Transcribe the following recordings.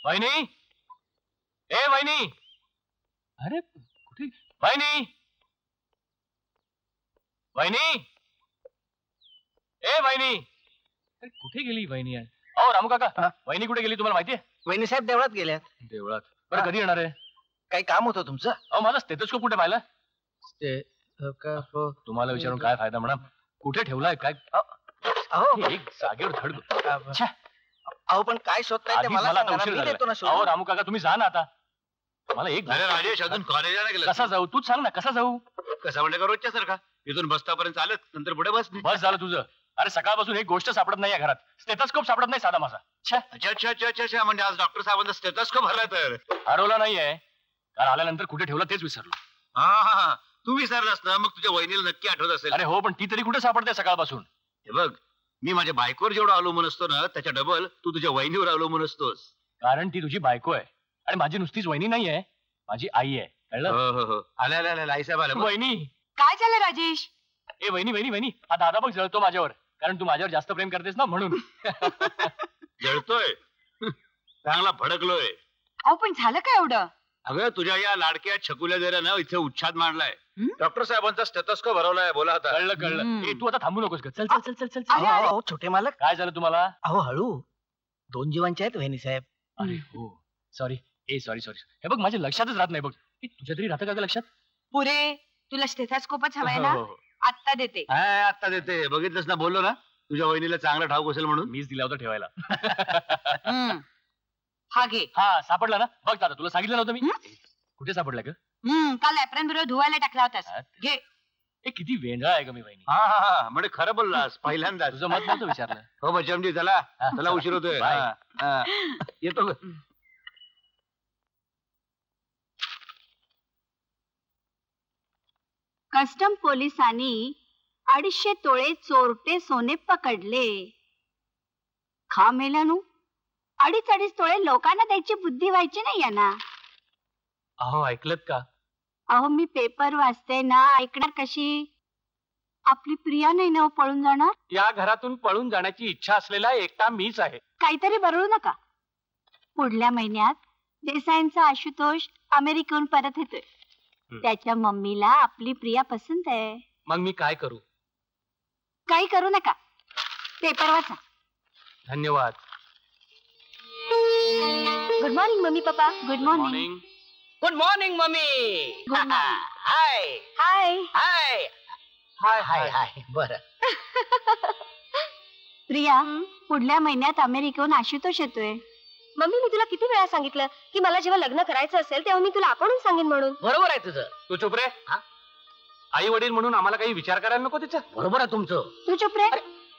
वहिनी, ए वहिनी, अरे कुठे वहिनी, वहिनी, ए वहिनी, अरे कुठे गेली वहिनी? अहो रामू काका, वहिनी कुठे गेली तुम्हाला माहितीये? वहिनी साहेब देवळात गेल्या. देवळात? बरं कधी येणार आहे? काही काम होतं तुमचं? अहो माझा स्टेथोस्कोप कुठे पाहिला? तुम्हाला विचारून काय फायदा म्हणा, कुठे ठेवलाय काय? एक जागेवर धड. अहो पण काय शोधताय ते मला सांगा, मी देतो ना शोध. अहो रामू काका तुम्ही जा ना आता. मला एक. अरे राजेश अजून कॉलेजला गेला. कसा जाऊ? तूच सांग ना कसा जाऊ? कसा म्हणजे का रोजच्या सारखा इथून बसतापर्यंत चालत, नंतर पुढे बस. बस झालं तुझं. अरे सकाळपासून एक गोष्ट सापडत नाही या घरात. स्टेथोस्कोप सापडत नाही साधा माझा. अच्छा म्हणजे आज डॉक्टर साहेबांचा स्टेथोस्कोप हरला तर? हरवला नाहीये, कारण आल्यानंतर कुठे ठेवलं तेच विसरलो. हा तू विसरलास ना, मग तुझ्या वहिनीला नक्की आठवत असेल. अरे हो, पण ती तरी कुठे सापडते सकाळपासून? हे बघ, मी माझ्या बायकोवर जेवढा अवलंबून असतो ना, त्याच्या डबल तू तुझ्या वहिनीवर अवलंबून असतोस. कारण ती तुझी बायको आहे आणि माझी नुसतीच वहिनी नाहीये, माझी आई आहे. कळलं? हो आल्या आई साहेब आल्या. वहिनी काय झालं राजेश? ए वहिनी, हा दादा बघ जळतो माझ्यावर, कारण तू माझ्यावर जास्त प्रेम करतेस ना म्हणून. जळतोय? चांगला भडकलोय. अहो पण झालं काय एवढं? अगं तुझ्या या लाडक्या छकुल्या जरा ना इथे उच्छाद मांडलाय. डॉक्टर साहेबांचा स्टेथोस्कोप भरवलाय. बोला आता. कळलं. ए तू आता थांबू नकोस. चल चल चल चल चल. अहो छोटे मालक, काय झालं तुम्हाला? अहो हळू, 2 जीवांचे आहेत वहिनी साहेब. अरे हो सॉरी. हे बघ माझ्या लक्षातच राहत नाही बघ. तुझ्या तरी राहतं का लक्षात? पुरे तुला स्टेथोस्कोपच हवाय ना? आत्ता देते. आता देते. बघितलंस ना, बोललो ना तुझ्या वहिनीला चांगलं ठाऊक असेल म्हणून. मीच दिला होता ठेवायला. हा घे. हा सापडला ना? बघ दादा, तुला सांगितलं नव्हतं मी? कुठे सापडला ग? काल ऍप्रन बरोबर धुवायला टाकला होतास. घे. ए किती वेंगळा आहे ग मी वहिनी. हा म्हणजे खरं बोललास पहिल्यांदा. तुझं मत नव्हतं विचारलं. हो बचमजी, चला उशीर होतोय. येतो. कस्टम पोलिसांनी 250 तोळे चोरटे सोने पकडले. खा मेल्यानु 2.5 तोळे लोकांना द्यायची बुद्धी व्हायची नाही यांना. अहो ऐकलत का? अहो मी पेपर वाचते ना, ऐकणार कशी? आपली प्रिया नाही ना पळून जाणार? या घरातून पळून जाण्याची इच्छा असलेला एकटा मीच आहे. काहीतरी बरळू नका. पुढल्या महिन्यात देसाईंचा आशुतोष अमेरिकेहून परत येतोय. त्याच्या मम्मीला आपली प्रिया पसंत आहे. मग मी काय करू? काही करू नका, पेपर वाचा. धन्यवाद. Good morning mummy papa. Good morning. Good morning mummy. Good morning. Hi hi hi hi hi hi. बरं प्रिया, पुढल्या महिन्यात अमेरिकेहून आशुतोष येतोय. मम्मी मी तुला किती वेळा सांगितलं की मला जेव्हा लग्न करायचं असेल तेव्हा मी तुला आपणच सांगेन म्हणून. बरोबर आहे तुझं. तू चुप रे. आई वडील म्हणून आम्हाला काही विचार करायला नको तिचा. बरोबर आहे तुमचं. तू चुप रे.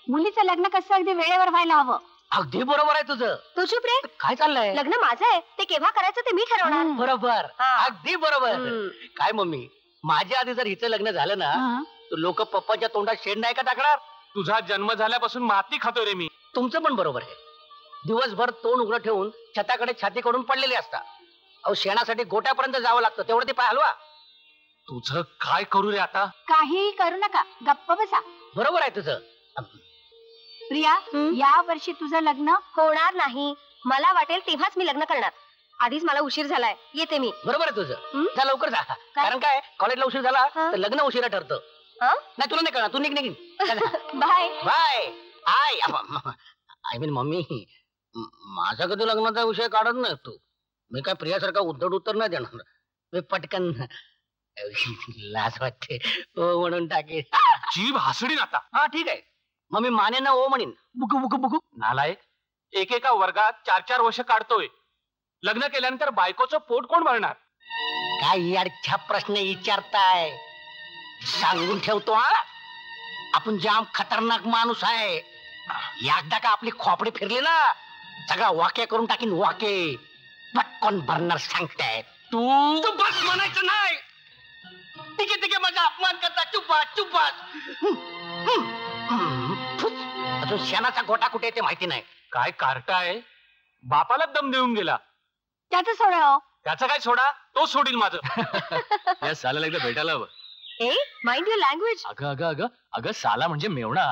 मुलीचं लग्न कसं अगदी वेळेवर व्हायला हवं. अगदी बरोबर आहे तुझं. तू चुप रे. काय चाललंय? लग्न माझं आहे, ते केव्हा करायचं ते मी ठरवणार. बरोबर, अगदी बरोबर. काय मम्मी, माझ्या आधी जर हिचं लग्न झालं ना तर लोक पप्पाच्या तोंडात शेण नाही का टाकणार? तुझा जन्म झाल्यापासून माती खातोय रे मी. तुमचं पण बरोबर आहे. दिवसभर तोंड उघडं ठेवून छताकडे छाती करून पडलेले असतात. अहो शेणासाठी गोट्यापर्यंत जावं लागतं, तेवढं ते पाय हलवा. तुझं काय करू रे आता? काही करू नका, गप्प बसा. बरोबर आहे तुझं. प्रिया, या वर्षी तुझं लग्न होणार नाही. मला वाटेल तेव्हाच मी लग्न करणार. आधीच मला उशीर झालाय, येते मी. बरोबर आहे तुझं. जा लवकर जा. कारण काय, कॉलेजला उशीर झाला तर लग्न उशिरा ठरतं. नाही तुला नाही कळणार, तू निघ. Bye bye. I mean mummy, माझा कधी लग्नाचा विषय काढत नाही तू. मी काय प्रियासारखा उद्धट उत्तर नाही देणार. मी पटकन लाज वाटते ओ म्हणून टाके. जीभ हसडीन आता. हा ठीक आहे, मग मी माने ना ओ म्हणीन. बुकू बुकू बुकू. नालायक, एकेका वर्गात 4-4 वर्ष काढतोय. लग्न केल्यानंतर बायकोचं पोट कोण भरणार? काय यारछा प्रश्न विचारताय? सांगून ठेवतो हा, आपण जाम खतरनाक माणूस आहे. एकदा का आपली खोपडी फिरली ना, सगळा वाक्य करून टाकीन. वाक्य पटकन भरणार सांगताय. तू बस म्हणायचं नाही. तिके माझा अपमान करता. चुप. अजून शेणाचा गोटा कुठे ते माहिती नाही. काय कार्टा आहे, बापाला दम देऊन गेला. त्याचं सोडा. त्याचं काय सोडा, तो सोडील माझं. या साला एकदा भेटायला हवं. Mind your language. अगं साला म्हणजे मेवणा.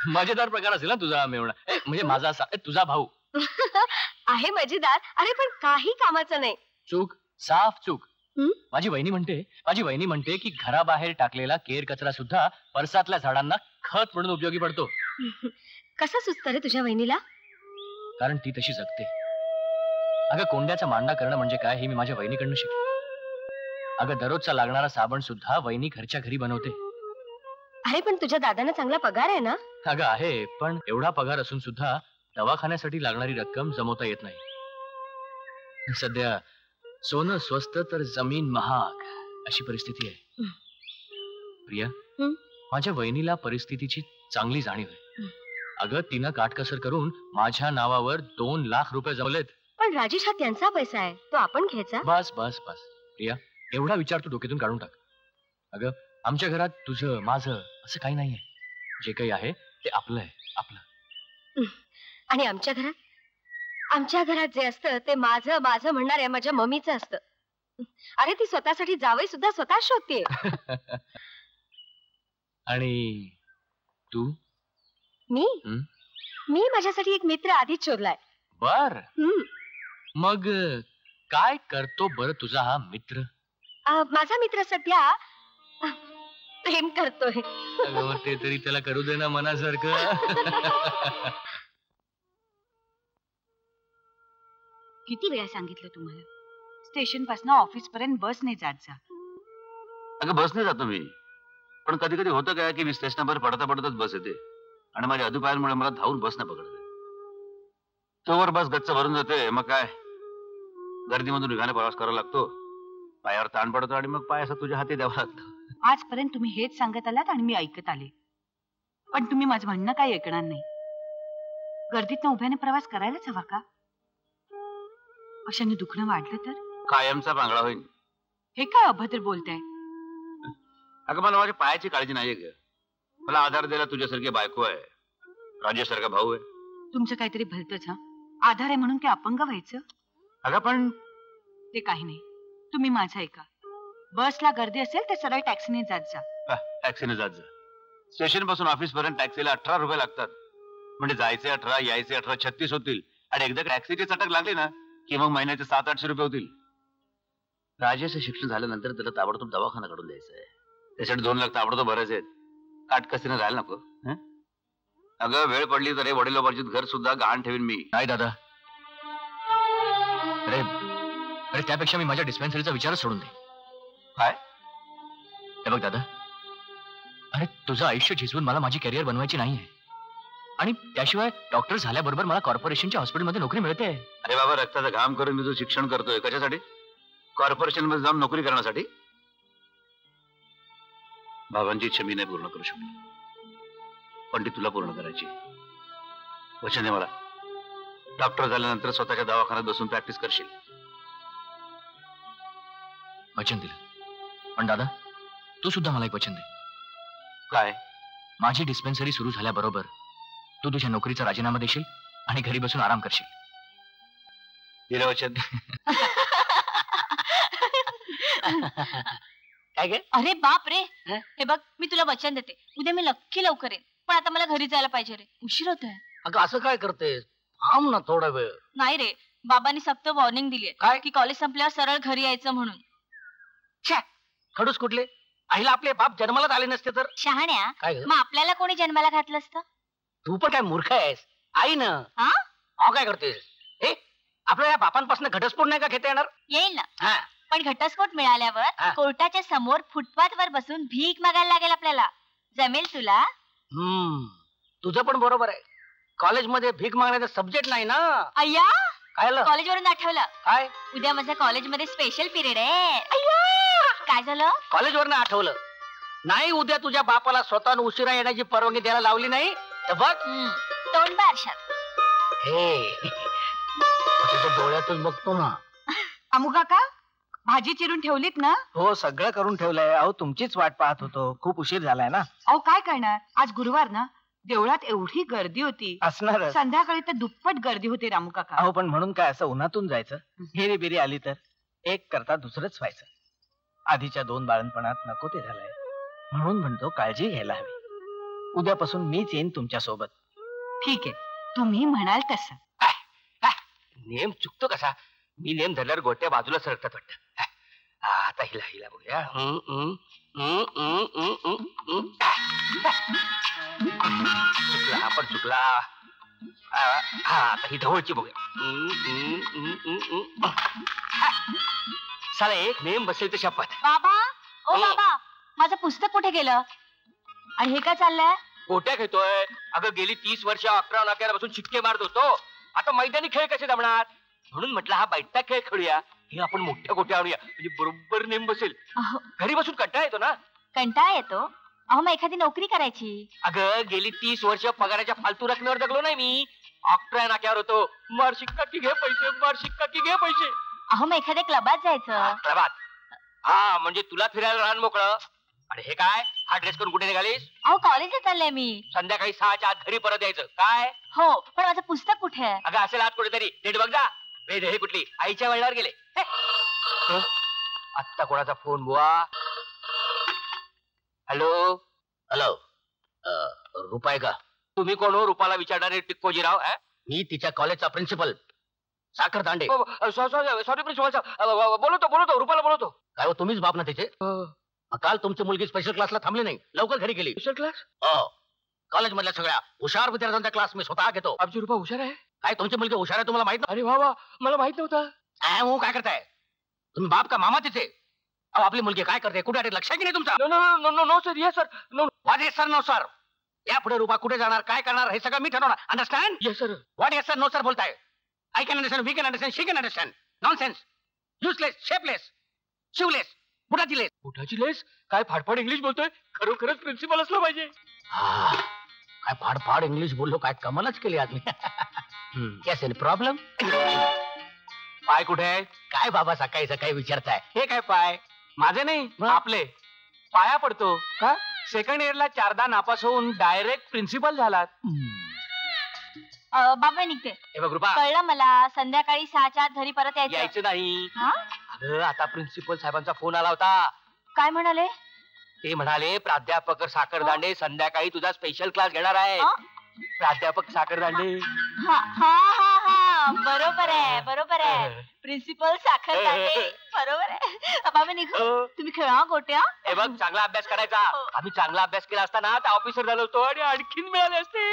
मजेदार प्रकार असेल ना तुझा मेवणा. म्हणजे माझा तुझा भाऊ. आहे मजेदार. अरे पण काही कामाचं नाही. चूक, साफ चूक. हं? माझी वहिनी म्हणते की घराबाहेर टाकलेला केर कचरा सुद्धा परसातल्या झाडांना खत म्हणून उपयोगी पडतो. कसं सुचतं रे तुझ्या वहिनीला? कारण ती तशी जगते. अगं कोंड्याचा मांडा करणं म्हणजे काय हे मी माझ्या वहिनीकडनं शिकलो. अगं दररोजचा लागणारा साबण सुद्धा वहिनी घरच्या घरी बनवते. अरे पण तुझ्या दादांना चांगला पगार आहे ना? अगं आहे, पण एवढा पगार असून सुद्धा दवाखान्यासाठी लागणारी रक्कम जमवता येत नाही. सध्या सोनं स्वस्त तर जमीन महाग अशी परिस्थिती आहे. प्रिया, माझ्या वहिनीला परिस्थितीची चांगली जाणीव आहे. अगं तिनं काटकसर करून माझ्या नावावर 2 लाख रुपये जमवलेत. पण राजेश हा त्यांचा पैसा आहे, तो आपण घ्यायचा. बस बस बस प्रिया, एवढा विचार तू डोक्यातून काढून टाक. अगं आमच्या घरात तुझं माझं असं काही नाहीये. जे काही आहे ते आपलं आहे, आपलं. आणि आमच्या घरात जे असतं ते माझं माझं म्हणणाऱ्या माझ्या मम्मीचं असतं. अरे ती स्वतःसाठी जावई सुद्धा स्वतः शोधते. आणि तू? मी माझ्यासाठी एक मित्र आधीच शोधलाय. बर, मग काय करतो बर तुझा हा मित्र? माझा मित्र सध्या प्रेम करतोय. मग ते तरी त्याला करू दे ना मनासारखं. किती वेळा सांगितलं तुम्हाला, स्टेशन पासून ऑफिस पर्यंत बसने जात जा. अगं बसने जातो मी, पण कधी कधी होतं काय की मी स्टेशनवर पडता पडतच बस येते आणि माझ्या अदुपायांमुळे मला धावून बस नाही पकडते. तोवर बस गच्च भरून जाते. मग काय गर्दीमधून वेगाने प्रवास करावा लागतो, पायावर ताण पडतो आणि मग पाय असा तुझ्या हाती द्यावा लागतो. आजपर्यंत तुम्ही हेच सांगत आलात आणि मी ऐकत आले, पण तुम्ही माझं म्हणणं काही ऐकणार नाही. गर्दीतनं उभ्याने प्रवास करायलाच हवा का? अशाने दुखणं वाढलं तर कायमचा पांगळा होईल. हे काय अभद्र बोलताय? अगं मला माझ्या पायाची काळजी नाहीये ग. मला आधार द्यायला तुझ्यासारखी बायको आहे, राजेसारखा भाऊ आहे. तुमचं काहीतरी भलतंच. हा आधार आहे म्हणून काय अपंग व्हायचं? अगं पण ते काही नाही, तुम्ही माझं ऐका. बसला गर्दी असेल तर सरळ टॅक्सीने जात जा. टॅक्सीने जात जा. स्टेशन पासून ऑफिस पर्यंत टॅक्सीला 18 रुपये लागतात. म्हणजे जायचे 18, यायचे 18, 36 होतील. आणि एकदा टॅक्सीची चटक लागली ना की मग महिन्याचे 700-800 रुपये होतील. राजेचं शिक्षण झाल्यानंतर त्याला ताबडतोब दवाखाना काढून द्यायचा आहे. त्यासाठी 2 लाख ताबडतोब भरायचे आहेत. काटकसरीने राहायला नको. अगं वेळ पडली तर वडिलोपार्जित घर सुद्धा गहाण ठेवीन मी. नाही दादा, अरे त्यापेक्षा मी माझ्या डिस्पेन्सरीचा विचारच सोडून दे. काय? हे बघ दादा, अरे तुझं आयुष्य झिजवून मला माझी कॅरियर बनवायची नाहीये. आणि त्याशिवाय डॉक्टर झाल्याबरोबर मला कॉर्पोरेशनच्या हॉस्पिटलमध्ये नोकरी मिळते. अरे बाबा, रक्ताचा घाम करून मी तुझं शिक्षण करतोय कशासाठी? कॉर्पोरेशन मध्ये जाऊन नोकरी करण्यासाठी? बाबांची इच्छा मी नाही पूर्ण करू शकलो, पण ती तुला पूर्ण करायची. वचन आहे मला, डॉक्टर झाल्यानंतर स्वतःच्या दवाखान्यात बसून प्रॅक्टिस करशील. वचन दिलं. पण दादा, तू सुद्धा मला एक वचन दे. काय? माझी डिस्पेन्सरी सुरू झाल्याबरोबर तू तुझ्या नोकरीचा राजीनामा देशील आणि घरी बसून आराम करशील. दिलं वचन. काय गे? अरे बाप रे, हे बघ मी तुला वचन देते, उद्या मी नक्की लवकर येईन. पण आता मला घरी जायला पाहिजे रे, उशीर होतोय. अगं असं काय करतेस? थांब ना थोडा वेळ. नाही रे, बाबांनी सक्त वॉर्निंग दिली काय? की कॉलेज संपल्यावर सरळ घरी यायचं म्हणून. खडूस कुठले? आईला आपले बाप जन्मालाच आले नसते तर? शहाण्या, काय ग? मग आपल्याला कोणी जन्माला घातलं असतं? तू पण काय मूर्ख आहेस? आई ना. हा? अहो काय करतेस? हे आपल्या या बापांपासून घटस्फोट नाही का घेता येणार? येईल ना, हा. पण घटस्फोट मिळाल्यावर हा. कोर्टाच्या समोर फुटपाथ वर बसून भीक मागायला लागेल आपल्याला. जमेल तुला? तुझं पण बरोबर आहे. कॉलेजमध्ये भीक मागण्याचा सब्जेक्ट नाही ना. अय्या, काय झालं? कॉलेजवरून आठवलं, काय? उद्या माझ्या कॉलेजमध्ये स्पेशल पिरियड आहे. काय झालं? कॉलेजवरनं आठवलं नाही. उद्या तुझ्या बापाला स्वतःहून उशिरा येण्याची परवानगी द्यायला लावली नाही तर बघ. तोंड बारशात. हे तुझ्या डोळ्यातच बघतो ना. अमुका का भाजी चिरून ठेवलीत ना? हो, सगळं करून ठेवलंय. अहो तुमचीच वाट पाहत होतो, खूप उशीर झालाय ना. अहो काय करणार, आज गुरुवार ना, देवळात एवढी गर्दी होती. असणारच. संध्याकाळी तर दुप्पट गर्दी होती रामू काका. अहो पण म्हणून काय असं उन्हातून जायचं? हेरी बिरी आली तर एक करता दुसरंच व्हायचं. आधीच्या 2 बाळणपणात नको ते झालंय. म्हणून म्हणतो काळजी घ्यायला हवी. उद्यापासून मीच येईन तुमच्या सोबत. ठीक आहे, तुम्ही म्हणाल तसं. नेम चुकतो कसा? मी नेम धरल्यावर गोट्या बाजूला सरकतात वाटतं. आता हिला हिला बघूया. चुकला, हा पण चुकला. हा आता ही ढवळची बघूया. साला एक नेम बसेल तर शपथ. बाबा ओ हो. बाबा, माझं पुस्तक कुठे गेलं? आणि हे काय चाललंय? गोट्या खेळतोय. अगं गेली 30 वर्ष 11 नाक्याला बसून शिक्के मारत होतो. आता मैदानी खेळ कसे जमणार? म्हणून म्हटलं हा बैठा खेळ खेळूया. हे आपण मोठ्या गोट्या आणूया, म्हणजे बरोबर नेम बसेल. अहो, घरी बसून कंटाळा येतो ना. कंटाळा येतो? अहो मग एखादी नोकरी करायची. अगं गेली 30 वर्ष पगाराच्या फालतू रकमेवर जगलो नाही मी. 11 नाक्यावर होतो. मार शिक्का की घे पैसे, मार शिक्का की घे पैसे. अहो मग एखाद्या क्लबात जायचं. प्रभात, हा म्हणजे तुला फिरायला रान मोकळं. आणि हे काय, हा ड्रेस करून कुठे निघालीस? अहो कॉलेजला चाललंय मी. संध्याकाळी 6च्या आत घरी परत यायचं काय? हो, पण माझं पुस्तक कुठे आहे? अगं असेल आत कुठेतरी. नीट बघ जा. वेद हे कुठली आईच्या वळणावर गेले. आत्ता कोणाचा फोन बुवा? हॅलो हॅलो, रुपाय का? तुम्ही कोण हो रुपाला विचारणारे टिक्कोजीराव? मी तिच्या कॉलेजचा प्रिन्सिपल साखर दांडे. सॉरी प्रिन्सिपल साहेब, बोलवतो रुपाला बोलवतो. काय हो, तुम्हीच बाप ना तिचे? काल तुमची मुलगी स्पेशल क्लासला थांबली नाही, लवकर घरी गेली. Special class? हो, कॉलेज मधल्या सगळ्या हुशार विद्यार्थ्यांचा क्लास मी स्वतः घेतो. आमची रुपा हुशार आहे. काय तुमची मुलगी हुशार आहे तुम्हाला माहित अरे वा वा, मला माहित नव्हतं. नाही? काय करताय तुम्ही? बाप का मामा तिचे? अहो आपली मुलगी काय करते, कुठे आहे लक्षात की नाही तुमचा? No no no no no sir, yes sir. No what yes sir no sir? यापुढे रुपा कुठे जाणार, काय करणार, हे सगळं मी ठरवणार. Understand? Yes sir. What yes sir no sir बोलताय? I can understand, we can understand, she can understand. Nonsense, useless, shapeless, शिवलेस, बुटाची लेस. कुठाची लेस? काय फाडफाड इंग्लिश बोलतोय? खरोखरच प्रिन्सिपल असलं पाहिजे. काय फाड इंग्लिश बोललो, काय कमालच केली आज मी. Yes, any problem? पाय कुठे आहे? काय बाबा सकाळी सकाळी विचारताय? हे काय पाय? माझे नाही, आपले. पाया पडतो का? सेकंड इयरला 4दा नापास होऊन डायरेक्ट प्रिन्सिपल झालात. बाबा निघते. हे बघ रुपा, कळलं मला. संध्याकाळी 6च्या आत घरी परत यायचं. यायचं नाही. हा? अगं आता प्रिन्सिपल साहेबांचा फोन आला होता. काय म्हणाले? ते म्हणाले प्राध्यापक साखरदांडे संध्याकाळी तुझा स्पेशल क्लास घेणार आहे. हा? प्राध्यापक साखरदांडे. हा हा हा हा, बरोबर आहे बरोबर आहे. प्रिन्सिपल साखर दांडे, बरोबर आहे. बाबा निघू. हो. तुम्ही खेळा गोट्या. हे बघ चांगला अभ्यास करायचा. हो. आम्ही चांगला अभ्यास केला असता ना तर ऑफिसर झालो होतो आणि आणखीन मिळाले असते.